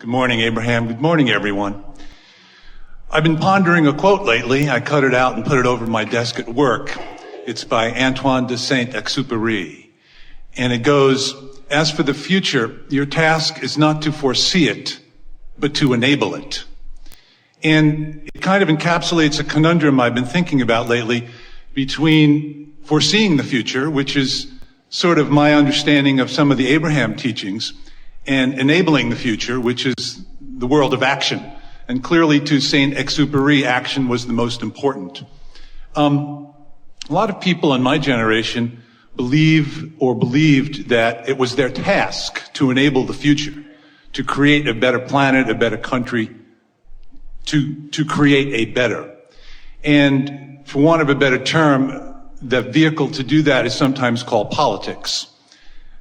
Good morning, Abraham. Good morning, everyone. I've been pondering a quote lately. I cut it out and put it over my desk at work. It's by Antoine de Saint-Exupéry. And it goes, "As for the future, your task is not to foresee it, but to enable it." And it kind of encapsulates a conundrum I've been thinking about lately between foreseeing the future, which is sort of my understanding of some of the Abraham teachings, and enabling the future, which is the world of action. And clearly to Saint-Exupéry, action was the most important. A lot of people in my generation believed that it was their task to enable the future, to create a better planet, a better country, to create a better. And for want of a better term, the vehicle to do that is sometimes called politics.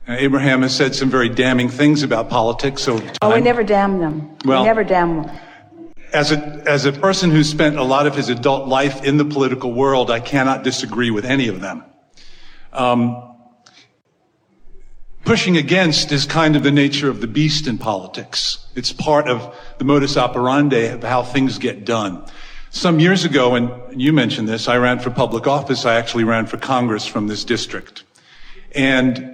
Abraham has said some very damning things about politics over time. Oh, we never damn them. Well, we never damn them. As a person who spent a lot of his adult life in the political world, I cannot disagree with any of them. Pushing against is kind of the nature of the beast in politics. It's part of the modus operandi of how things get done. Some years ago, and you mentioned this, I ran for public office. I actually ran for Congress from this district. And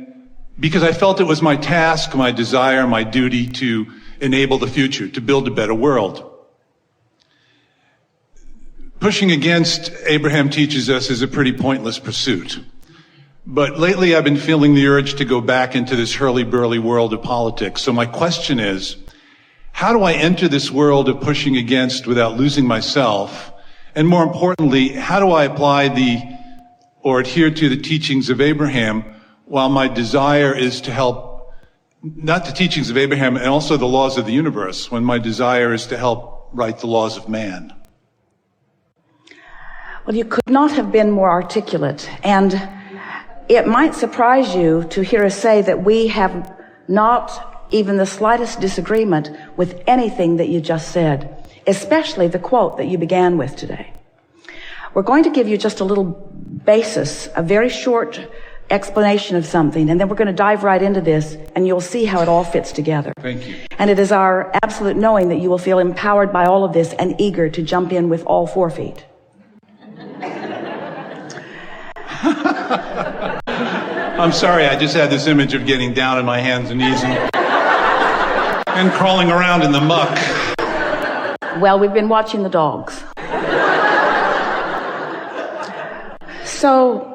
because I felt it was my task, my desire, my duty to enable the future, to build a better world. Pushing against, Abraham teaches us, is a pretty pointless pursuit. But lately I've been feeling the urge to go back into this hurly-burly world of politics. So my question is, how do I enter this world of pushing against without losing myself? And more importantly, how do I apply or adhere to the teachings of Abraham while my desire is to help, not the teachings of Abraham and also the laws of the universe, when my desire is to help write the laws of man? Well, you could not have been more articulate, and it might surprise you to hear us say that we have not even the slightest disagreement with anything that you just said, especially the quote that you began with today. We're going to give you just a little basis, a very short explanation of something, and then we're going to dive right into this, and you'll see how it all fits together. Thank you. And it is our absolute knowing that you will feel empowered by all of this and eager to jump in with all 4 feet. I'm sorry, I just had this image of getting down on my hands and knees and crawling around in the muck. Well, we've been watching the dogs. So,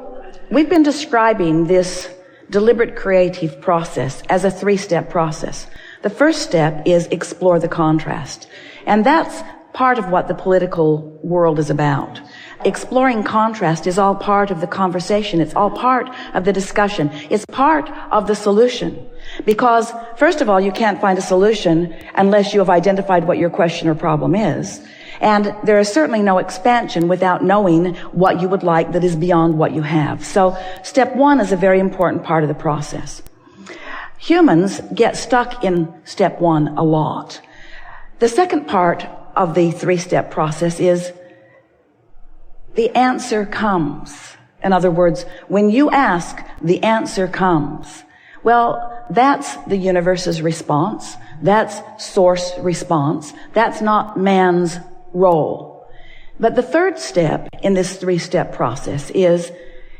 we've been describing this deliberate creative process as a 3-step process. The first step is explore the contrast. And that's part of what the political world is about. Exploring contrast is all part of the conversation. It's all part of the discussion. It's part of the solution. Because, first of all, you can't find a solution unless you have identified what your question or problem is. And there is certainly no expansion without knowing what you would like that is beyond what you have. So, step 1 is a very important part of the process. Humans get stuck in step 1 a lot. The second part of the 3-step process is the answer comes. In other words, when you ask, the answer comes. Well, that's the universe's response. That's source response. That's not man's role. But the third step in this 3-step process is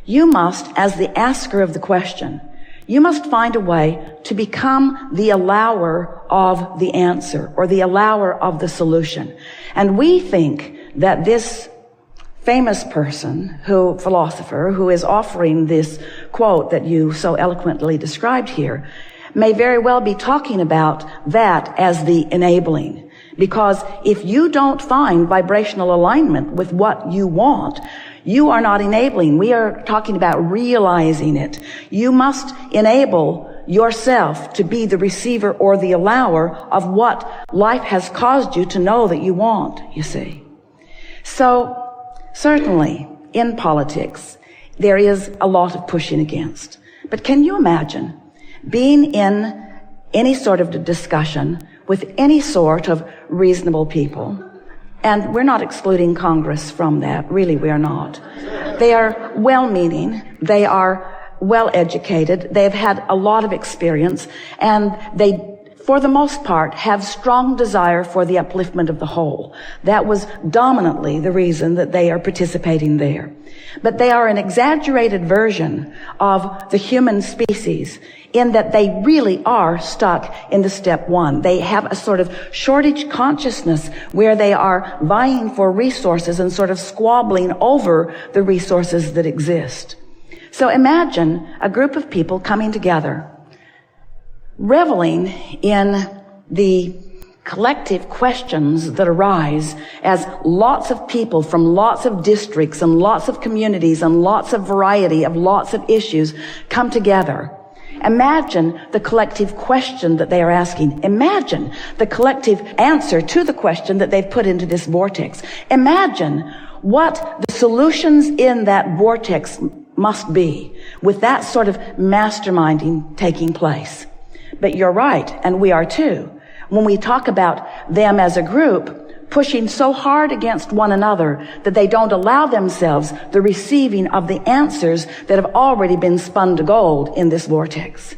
you must, as the asker of the question, you must find a way to become the allower of the answer or the allower of the solution. And we think that this famous philosopher who is offering this quote that you so eloquently described here may very well be talking about that as the enabling. Because if you don't find vibrational alignment with what you want, you are not enabling. We are talking about realizing it. You must enable yourself to be the receiver or the allower of what life has caused you to know that you want, you see. So, certainly, in politics, there is a lot of pushing against. But can you imagine being in any sort of discussion with any sort of reasonable people? And we're not excluding Congress from that. Really, we are not. They are well-meaning. They are well-educated. They've had a lot of experience. And they for the most part, have strong desire for the upliftment of the whole. That was dominantly the reason that they are participating there. But they are an exaggerated version of the human species in that they really are stuck in the step one. They have a sort of shortage consciousness where they are vying for resources and sort of squabbling over the resources that exist. So imagine a group of people coming together, reveling in the collective questions that arise as lots of people from lots of districts and lots of communities and lots of variety of lots of issues come together. Imagine the collective question that they are asking. Imagine the collective answer to the question that they've put into this vortex. Imagine what the solutions in that vortex must be with that sort of masterminding taking place. But you're right, and we are too. When we talk about them as a group pushing so hard against one another that they don't allow themselves the receiving of the answers that have already been spun to gold in this vortex.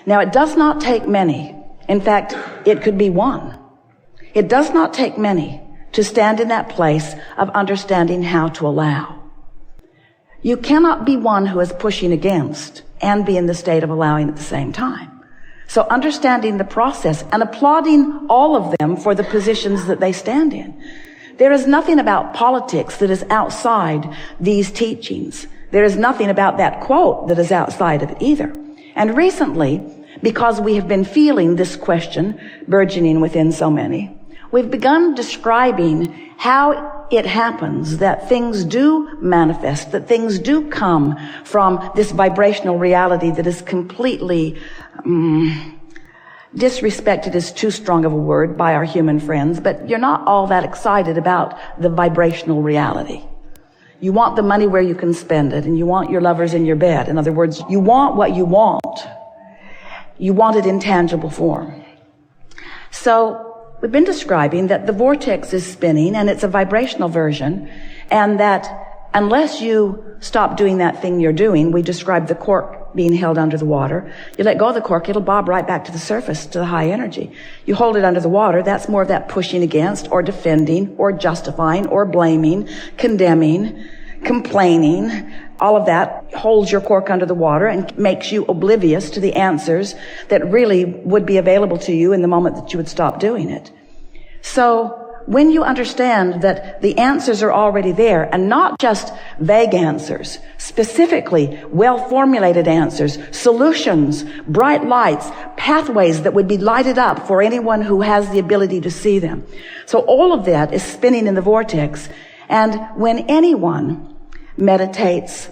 Now, it does not take many. In fact, it could be one. It does not take many to stand in that place of understanding how to allow. You cannot be one who is pushing against and be in the state of allowing at the same time. So understanding the process and applauding all of them for the positions that they stand in. There is nothing about politics that is outside these teachings. There is nothing about that quote that is outside of it either. And recently, because we have been feeling this question burgeoning within so many, we've begun describing how it happens that things do manifest, that things do come from this vibrational reality that is completely disrespected is too strong of a word by our human friends, but you're not all that excited about the vibrational reality. You want the money where you can spend it, and you want your lovers in your bed. In other words, you want what you want. You want it in tangible form. So we've been describing that the vortex is spinning, and it's a vibrational version, and that unless you stop doing that thing you're doing, we describe the cork being held under the water. You let go of the cork, it'll bob right back to the surface, to the high energy. You hold it under the water, that's more of that pushing against, or defending, or justifying, or blaming, condemning, complaining. All of that holds your cork under the water and makes you oblivious to the answers that really would be available to you in the moment that you would stop doing it. So when you understand that the answers are already there, and not just vague answers, specifically well-formulated answers, solutions, bright lights, pathways that would be lighted up for anyone who has the ability to see them. So all of that is spinning in the vortex. And when anyone meditates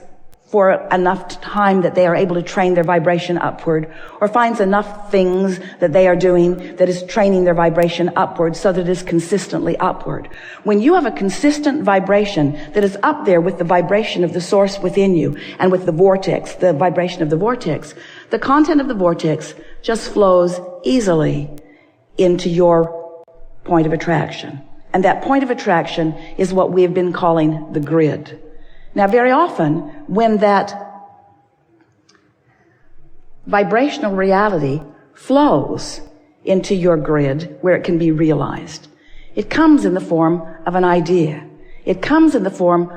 for enough time that they are able to train their vibration upward, or finds enough things that they are doing that is training their vibration upward so that it is consistently upward. When you have a consistent vibration that is up there with the vibration of the source within you and with the vortex, the vibration of the vortex, the content of the vortex just flows easily into your point of attraction. And that point of attraction is what we have been calling the grid. Now, very often, when that vibrational reality flows into your grid where it can be realized, it comes in the form of an idea. It comes in the form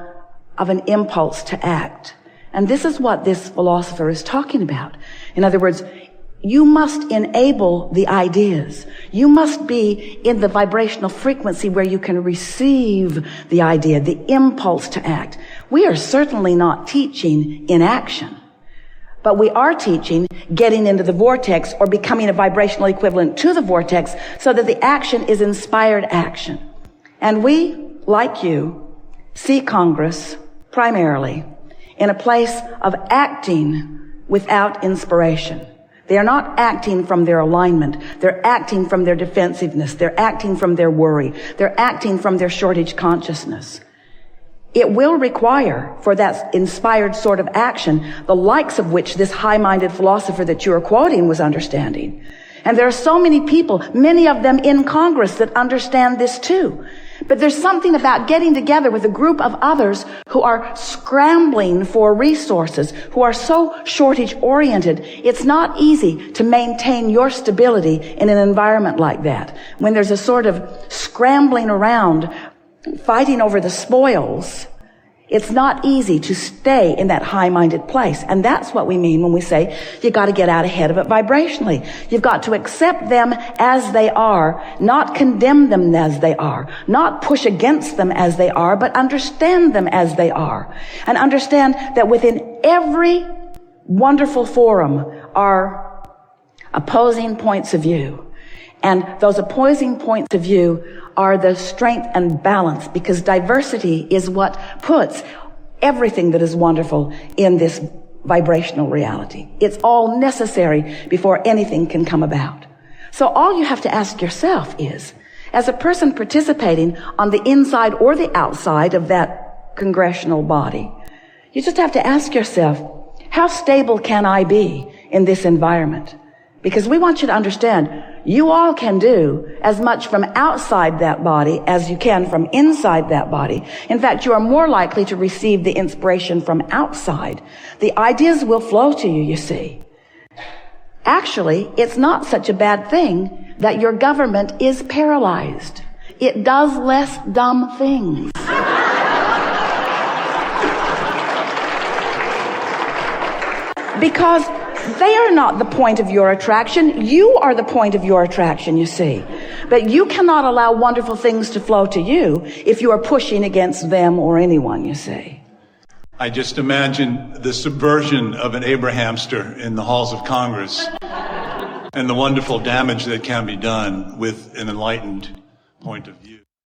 of an impulse to act. And this is what this philosopher is talking about. In other words, you must enable the ideas. You must be in the vibrational frequency where you can receive the idea, the impulse to act. We are certainly not teaching inaction, but we are teaching getting into the vortex or becoming a vibrational equivalent to the vortex so that the action is inspired action. And we, like you, see Congress primarily in a place of acting without inspiration. They are not acting from their alignment. They're acting from their defensiveness. They're acting from their worry. They're acting from their shortage consciousness. It will require, for that inspired sort of action, the likes of which this high-minded philosopher that you are quoting was understanding. And there are so many people, many of them in Congress, that understand this too. But there's something about getting together with a group of others who are scrambling for resources, who are so shortage-oriented. It's not easy to maintain your stability in an environment like that. When there's a sort of scrambling around, fighting over the spoils, it's not easy to stay in that high-minded place. And that's what we mean when we say you got to get out ahead of it vibrationally. You've got to accept them as they are, not condemn them as they are, not push against them as they are, but understand them as they are. And understand that within every wonderful forum are opposing points of view. And those opposing points of view are the strength and balance, because diversity is what puts everything that is wonderful in this vibrational reality. It's all necessary before anything can come about. So all you have to ask yourself is, as a person participating on the inside or the outside of that congressional body, you just have to ask yourself, how stable can I be in this environment? Because we want you to understand, you all can do as much from outside that body as you can from inside that body. In fact, you are more likely to receive the inspiration from outside. The ideas will flow to you, you see. Actually, it's not such a bad thing that your government is paralyzed. It does less dumb things. Because they are not the point of your attraction. You are the point of your attraction, you see. But you cannot allow wonderful things to flow to you if you are pushing against them or anyone, you see. I just imagine the subversion of an Abrahamster in the halls of Congress and the wonderful damage that can be done with an enlightened point of view.